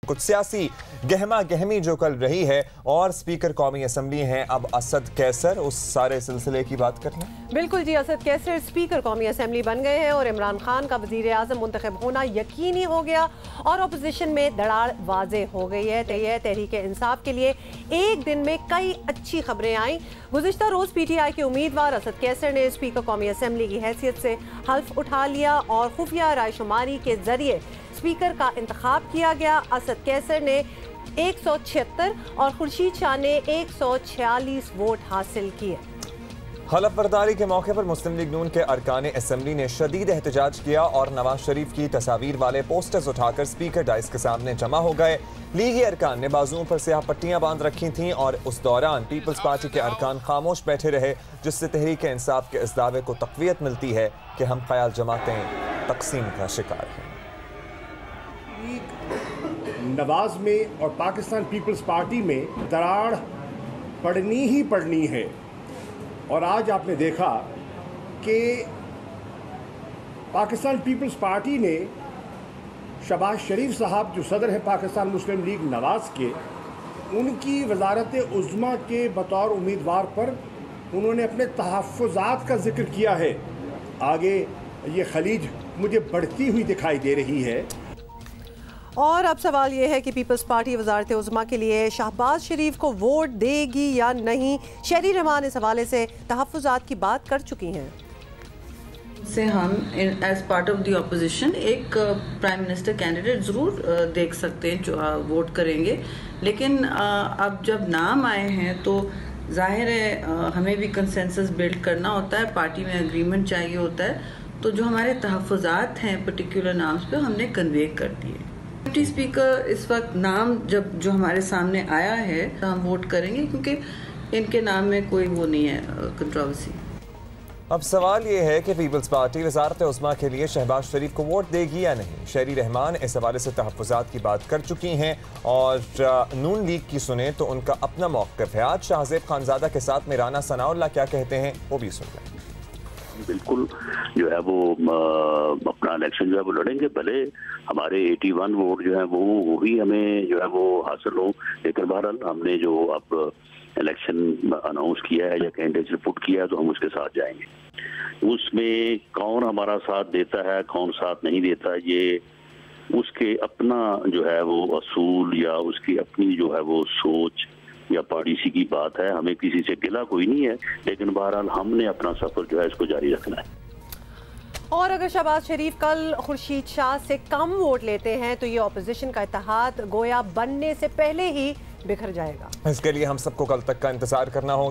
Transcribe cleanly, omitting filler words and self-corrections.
कुछ सियासी गहमा गहमी जो कल रही है और स्पीकर कौमी असम्बली हैं अब असद कैसर, उस सारे सिलसिले की बात करना। बिल्कुल जी, असद कैसर स्पीकर कौमी असम्बली बन गए हैं और इमरान खान का वजीर आज़म मुंतखब होना यकीनी हो गया और अपोजिशन में दरार वाजे हो गई है। तहरीक इंसाफ के लिए एक दिन में कई अच्छी खबरें आई। गुज़िश्ता रोज़ PTI के उम्मीदवार असद कैसर ने स्पीकर कौमी असम्बली की हैसियत से हल्फ उठा लिया और खुफिया रायशुमारी के जरिए स्पीकर का इंतखाब किया गया। असद कैसर ने 176 और खुर्शीद शाह ने 146 वोट हासिल किए। हलफ बर्दारी के मौके पर मुस्लिम लीग नून के अरकान असम्बली ने शदीद एहतजाज किया और नवाज शरीफ की तस्वीर वाले पोस्टर्स उठाकर स्पीकर डाइस के सामने जमा हो गए। लीगी अरकान ने बाजुओं पर स्याह पट्टियां बांध रखी थीं और उस दौरान पीपल्स पार्टी के अरकान खामोश बैठे रहे, जिससे तहरीक इंसाफ के इस दावे को तक़वियत मिलती है कि हम ख्याल जमातें तकसीम का शिकार हैं। नवाज में और पाकिस्तान पीपल्स पार्टी में दरार पड़नी ही पड़नी है और आज आपने देखा कि पाकिस्तान पीपल्स पार्टी ने शहबाज शरीफ साहब जो सदर है पाकिस्तान मुस्लिम लीग नवाज के, उनकी वजारत उज़्मा के बतौर उम्मीदवार पर उन्होंने अपने तहफ़्फ़ुज़ात का जिक्र किया है। आगे ये खलीज मुझे बढ़ती हुई दिखाई दे रही है। और अब सवाल ये है कि पीपल्स पार्टी वजारत उज़्मा के लिए शहबाज शरीफ को वोट देगी या नहीं। शहरी रहमान इस हवाले से तहफ़्फ़ुज़ात की बात कर चुकी हैं। से हम as part of the opposition एक प्राइम मिनिस्टर कैंडिडेट ज़रूर देख सकते हैं, जो वोट करेंगे, लेकिन अब जब नाम आए हैं तो जाहिर है हमें भी कंसेंसस बिल्ड करना होता है, पार्टी में एग्रीमेंट चाहिए होता है, तो जो हमारे तहफ़्फ़ुज़ात हैं पर्टिकुलर नाम्स पे हमने कन्वे कर दिए। डिप्टी स्पीकर इस वक्त नाम जब जो हमारे सामने आया है हम वोट करेंगे, क्योंकि इनके नाम में कोई वो नहीं है कंट्रोवर्सी। अब सवाल ये है कि पीपल्स पार्टी वजारत उज़्मा के लिए शहबाज शरीफ को वोट देगी या नहीं। शहरी रहमान इस हवाले से तहफ़्फ़ुज़ात की बात कर चुकी हैं और नून लीग की सुने तो उनका अपना मौक़िफ़ है। आज शाहज़ेब खानज़ादा के साथ में राना सनाउल्लाह क्या कहते हैं वो भी सुन लें। बिल्कुल जो है वो अपना इलेक्शन जो है वो लड़ेंगे, भले हमारे 81 वोट जो है वो भी हमें जो है वो हासिल हो, लेकिन बहरहाल हमने जो अब इलेक्शन अनाउंस किया है या कैंडिडेट पुट किया है तो हम उसके साथ जाएंगे। उसमें कौन हमारा साथ देता है कौन साथ नहीं देता, ये उसके अपना जो है वो असूल या उसकी अपनी जो है वो सोच या पॉलिसी की बात है। हमें किसी से गिला कोई नहीं है, लेकिन बहरहाल हमने अपना सफर जो है इसको जारी रखना है। और अगर शहबाज शरीफ कल खुर्शीद शाह से कम वोट लेते हैं तो ये ऑपोजिशन का इत्तेहाद गोया बनने से पहले ही बिखर जाएगा। इसके लिए हम सबको कल तक का इंतजार करना होगा।